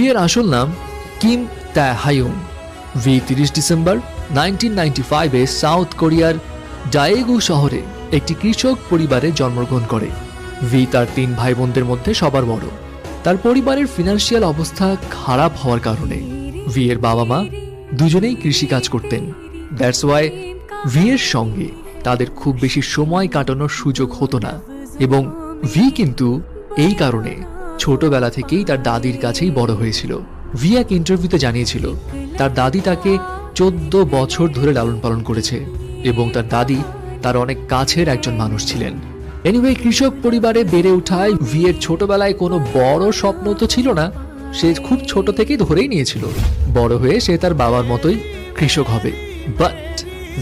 এর আসল নাম কিম তাহায়ুং। ভি 30 ডিসেম্বর 1995-এ সাউথ কোরিয়ার ডায়েগু শহরে একটি কৃষক পরিবারে জন্মগ্রহণ করে। ভি তার 3 ভাই বোনদের মধ্যে সবার বড়। তার পরিবারের ফিনান্সিয়াল অবস্থা খারাপ হওয়ার কারণে ভি এর বাবা মা দুজনেই কৃষিকাজ করতেন। দ্যাটস ওয়াই ভি এর সঙ্গে তাদের খুব বেশি সময় কাটানোর সুযোগ হতো না, এবং ভি কিন্তু এই কারণে ছোটবেলা থেকেই তার দাদির কাছেই বড় হয়েছিল। ভি এক ইন্টারভিউতে জানিয়েছিল তার দাদি তাকে 14 বছর ধরে লালন পালন করেছে এবং তার দাদি তার অনেক কাছের একজন মানুষ ছিলেন। এনিওয়ে, কৃষক পরিবারে বেড়ে ওঠায় ভি এর ছোটবেলায় কোনো বড় স্বপ্ন তো ছিল না। সে খুব ছোট থেকেই ধরেই নিয়েছিল বড় হয়ে সে তার বাবার মতোই কৃষক হবে। বাট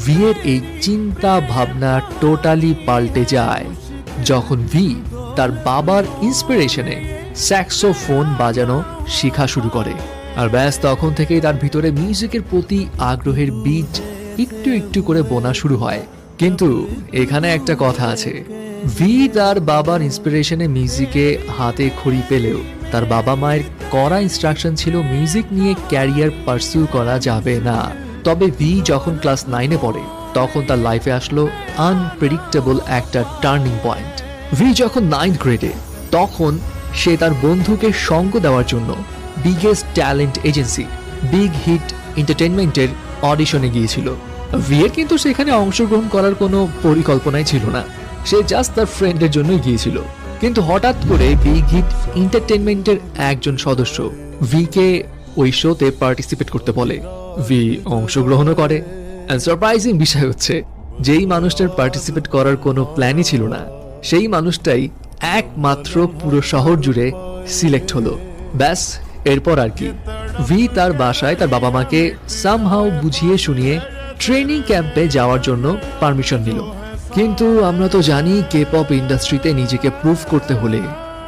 ভি এর এই চিন্তা ভাবনা টোটালি পাল্টে যায় যখন ভি তার বাবার ইন্সপিরেশনে স্যাক্সোফোন বাজানো শেখা শুরু করে। আর ব্যাস তখন থেকেই তার ভিতরে মিউজিকের প্রতি আগ্রহের বীজ একটু একটু করে বোনা শুরু হয়। কিন্তু এখানে একটা কথা আছে, ভি তার বাবার ইন্সপিরেশনে মিউজিকে হাতে খড়ি পেলেও তার বাবা মায়ের কড়া ইনস্ট্রাকশন ছিল মিউজিক নিয়ে ক্যারিয়ার পারসিউ করা যাবে না। তবে ভি যখন ক্লাস 9-এ পড়ে তখন তার লাইফে আসলো আনপ্রেডিক্টেবল একটা টার্নিং পয়েন্ট। ভি যখন 9th গ্রেডে তখন সে তার বন্ধুকে সঙ্গ দেওয়ার জন্য biggest talent agency big hit এন্টারটেইনমেন্টের অডিশনে গিয়েছিল। ভি এর কিন্তু সেখানে অংশগ্রহণ করার কোনো পরিকল্পনাই ছিল না, সে জাস্ট তার ফ্রেন্ডের জন্যই গিয়েছিল। কিন্তু হঠাৎ করে বিগ হিট এন্টারটেইনমেন্টের একজন সদস্য ভি কে ওই শোতে পার্টিসিপেট করতে বলে। ভি অংশগ্রহণও করে। সারপ্রাইজিং বিষয় হচ্ছে, যেই মানুষটার পার্টিসিপেট করার কোনো প্ল্যানই ছিল না সেই মানুষটাই একমাত্র পুরো শহর জুড়ে সিলেক্ট হলো। ব্যাস এরপর আর কি, ভি তার বাসায় তার বাবা মাকে সামহাউ বুঝিয়ে শুনিয়ে ট্রেনিং ক্যাম্পে যাওয়ার জন্য পারমিশন নিল। কিন্তু আমরা তো জানি কে পপ ইন্ডাস্ট্রিতে নিজেকে প্রুভ করতে হলে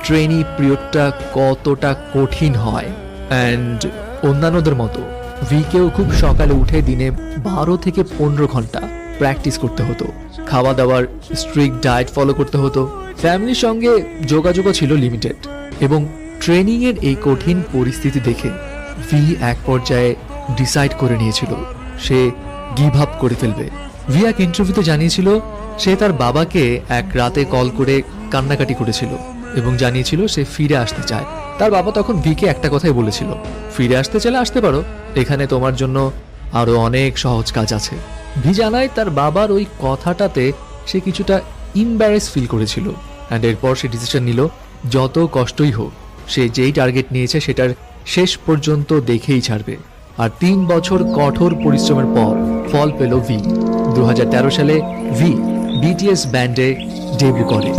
ট্রেনিং পিরিয়ডটা কতটা কঠিন হয়। অ্যান্ড অন্যান্যদের মতো ভিকেও খুব সকালে উঠে দিনে 12 থেকে 15 ঘন্টা প্র্যাকটিস করতে হতো। খাওয়া দাওয়ার স্ট্রিক্ট ডায়েট ফলো করতে হতো। ফ্যামিলির সঙ্গে যোগাযোগও ছিল লিমিটেড, এবং ট্রেনিং এর এই কঠিন পরিস্থিতি দেখে ভি এক পর্যায়ে ডিসাইড করে নিয়েছিল সে গিভ আপ করে ফেলবে। ভি এক ইন্টারভিউতে জানিয়েছিল সে তার বাবাকে এক রাতে কল করে কান্নাকাটি করেছিল এবং জানিয়েছিল সে ফিরে আসতে চায়। তার বাবা তখন ভিকে একটা কথাই বলেছিল, ফিরে আসতে চাইলে আসতে পারো, এখানে তোমার জন্য আরো অনেক সহজ কাজ আছে। ভি জানায় তার বাবার ওই কথাটাতে সে কিছুটা ইম্বারেস ফিল করেছিল। অ্যান্ড এরপর সে ডিসিশন নিল যত কষ্টই হোক সে যেই টার্গেট নিয়েছে সেটার শেষ পর্যন্ত দেখেই ছাড়বে। আর 3 বছর কঠোর পরিশ্রমের পর ফল পেল ভি। 2013 সালে ভি বিটিএস ব্যান্ডে ডেবিউ করে।